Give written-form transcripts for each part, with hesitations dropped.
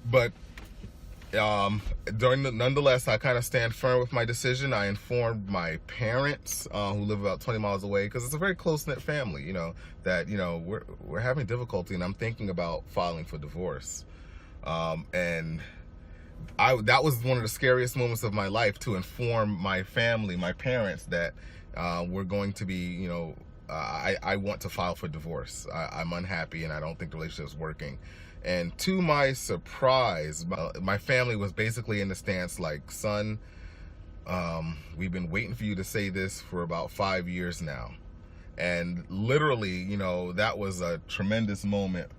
But nonetheless, I kind of stand firm with my decision. I informed my parents, who live about 20 miles away, because it's a very close-knit family, that, we're having difficulty, and I'm thinking about filing for divorce. And that was one of the scariest moments of my life, to inform my family, my parents, that we're going to be, I want to file for divorce. I'm unhappy, and I don't think the relationship is working. And to my surprise, my family was basically in the stance like, son, we've been waiting for you to say this for about 5 years now. And literally, that was a tremendous moment,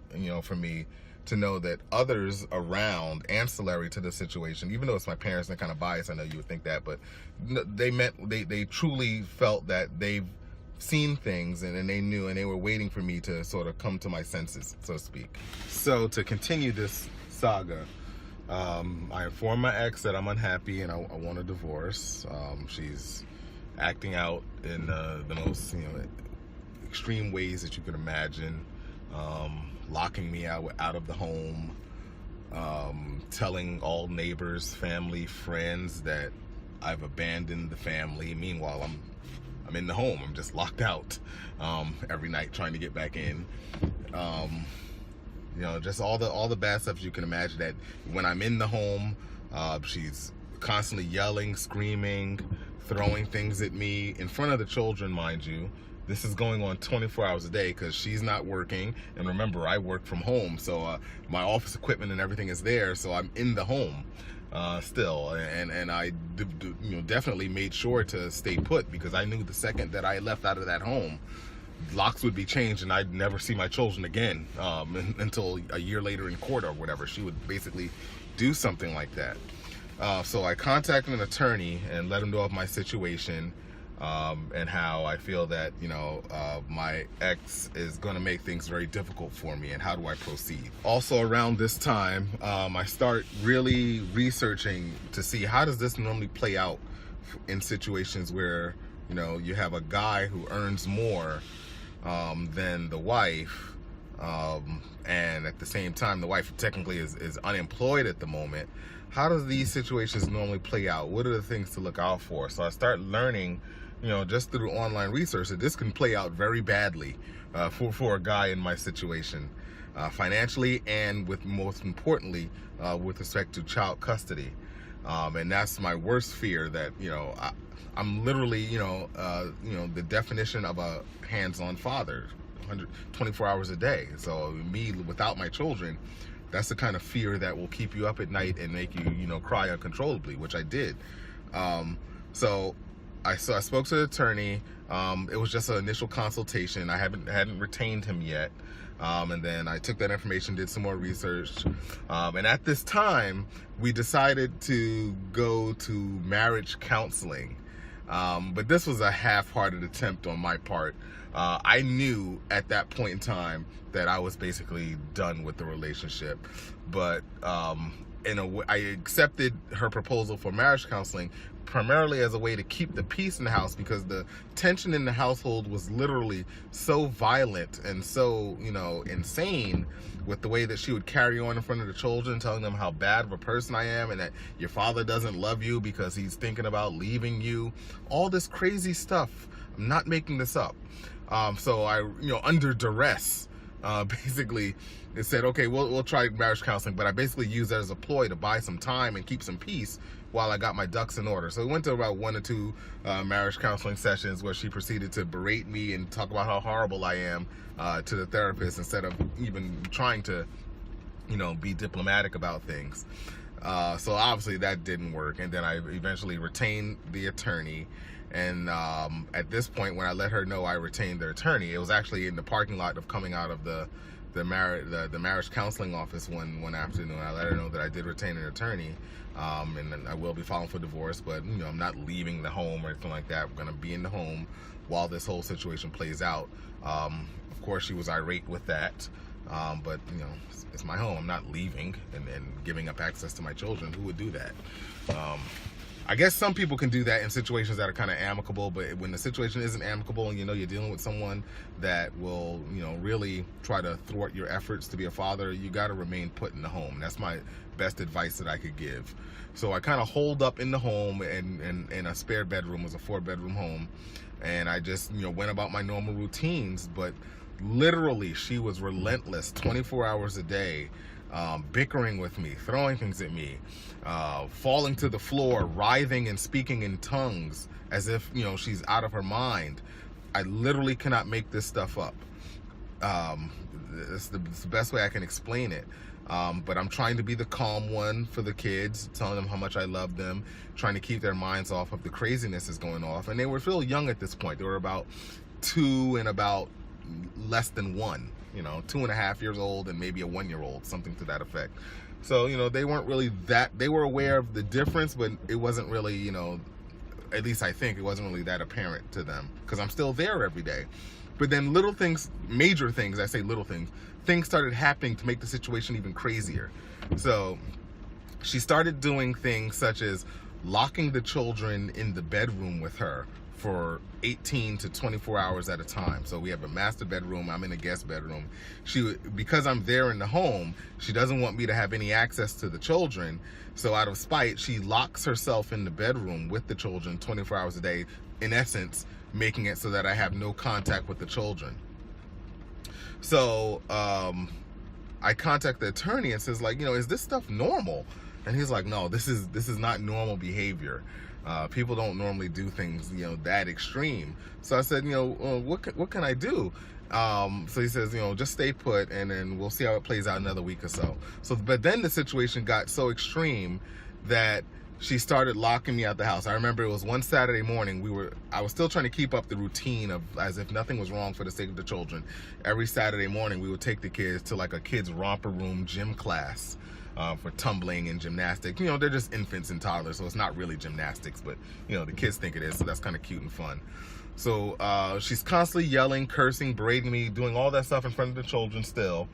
for me, to know that others around, ancillary to the situation, even though it's my parents and they're kind of biased, I know you would think that, but they truly felt that they've seen things, and they knew, and they were waiting for me to sort of come to my senses, so to speak. So to continue this saga, I informed my ex that I'm unhappy and I want a divorce. She's acting out in the most extreme ways that you can imagine, locking me out of the home, telling all neighbors, family, friends that I've abandoned the family. Meanwhile, I'm in the home. I'm just locked out every night trying to get back in. Just all the bad stuff you can imagine. That when I'm in the home, she's constantly yelling, screaming, throwing things at me in front of the children, mind you. This is going on 24 hours a day because she's not working. And remember, I work from home, so my office equipment and everything is there, so I'm in the home still. And I definitely made sure to stay put, because I knew the second that I left out of that home, locks would be changed and I'd never see my children again until a year later in court or whatever. She would basically do something like that. So I contacted an attorney and let him know of my situation, and how I feel that, my ex is going to make things very difficult for me, and how do I proceed. Also around this time, I start really researching to see, how does this normally play out in situations where, you have a guy who earns more than the wife, and at the same time the wife technically is unemployed at the moment. How does these situations normally play out? What are the things to look out for? So I start learning, just through online research, that this can play out very badly for a guy in my situation, financially, and most importantly, with respect to child custody. And that's my worst fear, that, I'm literally, the definition of a hands-on father, 24 hours a day. So me without my children, that's the kind of fear that will keep you up at night and make you, cry uncontrollably, which I did. So I spoke to the attorney. It was just an initial consultation. I hadn't retained him yet. And then I took that information, did some more research. And at this time, we decided to go to marriage counseling. But this was a half-hearted attempt on my part. I knew at that point in time that I was basically done with the relationship. But in a way, I accepted her proposal for marriage counseling primarily as a way to keep the peace in the house, because the tension in the household was literally so violent and so, insane, with the way that she would carry on in front of the children, telling them how bad of a person I am, and that your father doesn't love you because he's thinking about leaving you. All this crazy stuff. I'm not making this up. So I, under duress, basically it said, okay, we'll try marriage counseling, but I basically used that as a ploy to buy some time and keep some peace while I got my ducks in order. So we went to about 1 or 2 marriage counseling sessions, where she proceeded to berate me and talk about how horrible I am to the therapist, instead of even trying to, be diplomatic about things. So obviously that didn't work, and then I eventually retained the attorney. And at this point, when I let her know I retained the attorney, it was actually in the parking lot of coming out of the marriage counseling office one afternoon. I let her know that I did retain an attorney, and I will be filing for divorce, but I'm not leaving the home or anything like that. I'm going to be in the home while this whole situation plays out. Of course, she was irate with that, but it's my home. I'm not leaving and giving up access to my children. Who would do that? I guess some people can do that in situations that are kind of amicable, but when the situation isn't amicable and you know you're dealing with someone that will, you know, really try to thwart your efforts to be a father, you got to remain put in the home. That's my best advice that I could give. So I kind of holed up in the home, and in a spare bedroom. It was a 4-bedroom home, and I just, you know, went about my normal routines. But literally, she was relentless 24 hours a day, bickering with me, throwing things at me, falling to the floor, writhing and speaking in tongues as if, you know, she's out of her mind. I literally cannot make this stuff up. It's the best way I can explain it. But I'm trying to be the calm one for the kids, telling them how much I love them, trying to keep their minds off of the craziness that's going off. And they were still young at this point. They were about 2 and about less than 1, you know, 2.5 years old and maybe a 1-year-old, something to that effect. So, you know, they weren't really that, they were aware of the difference, but it wasn't really, you know, at least I think it wasn't really that apparent to them, because I'm still there every day. But then little things, major things, I say little things started happening to make the situation even crazier. So she started doing things such as locking the children in the bedroom with her for 18 to 24 hours at a time. So we have a master bedroom, I'm in a guest bedroom. Because I'm there in the home, she doesn't want me to have any access to the children. So out of spite, she locks herself in the bedroom with the children 24 hours a day, in essence, making it so that I have no contact with the children. So I contact the attorney and says, like, you know, is this stuff normal? And he's like, no, this is not normal behavior. People don't normally do things, you know, that extreme. So I said, you know, what can I do? So he says, you know, just stay put, and then we'll see how it plays out another week or so. So, but then the situation got so extreme that she started locking me out the house. I remember it was one Saturday morning. I was still trying to keep up the routine of as if nothing was wrong for the sake of the children. Every Saturday morning, we would take the kids to like a kids romper room gym class for tumbling and gymnastics. You know, they're just infants and toddlers, so it's not really gymnastics, but you know, the kids think it is, so that's kind of cute and fun. So she's constantly yelling, cursing, berating me, doing all that stuff in front of the children still.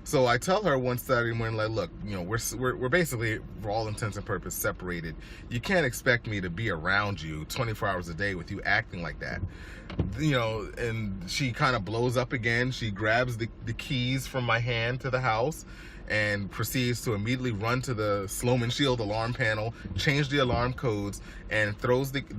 So I tell her one Saturday morning, like, look, you know, we're basically, for all intents and purposes, separated. You can't expect me to be around you 24 hours a day with you acting like that. You know, and she kind of blows up again. She grabs the keys from my hand to the house and proceeds to immediately run to the Sloman Shield alarm panel, change the alarm codes, and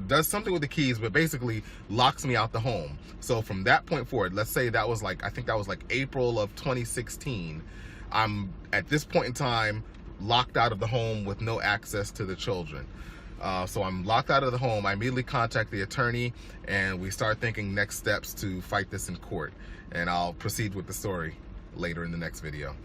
does something with the keys, but basically locks me out the home. So from that point forward, let's say that was like, I think that was like April of 2016, I'm at this point in time locked out of the home with no access to the children. So I'm locked out of the home. I immediately contact the attorney, and we start thinking next steps to fight this in court. And I'll proceed with the story later in the next video.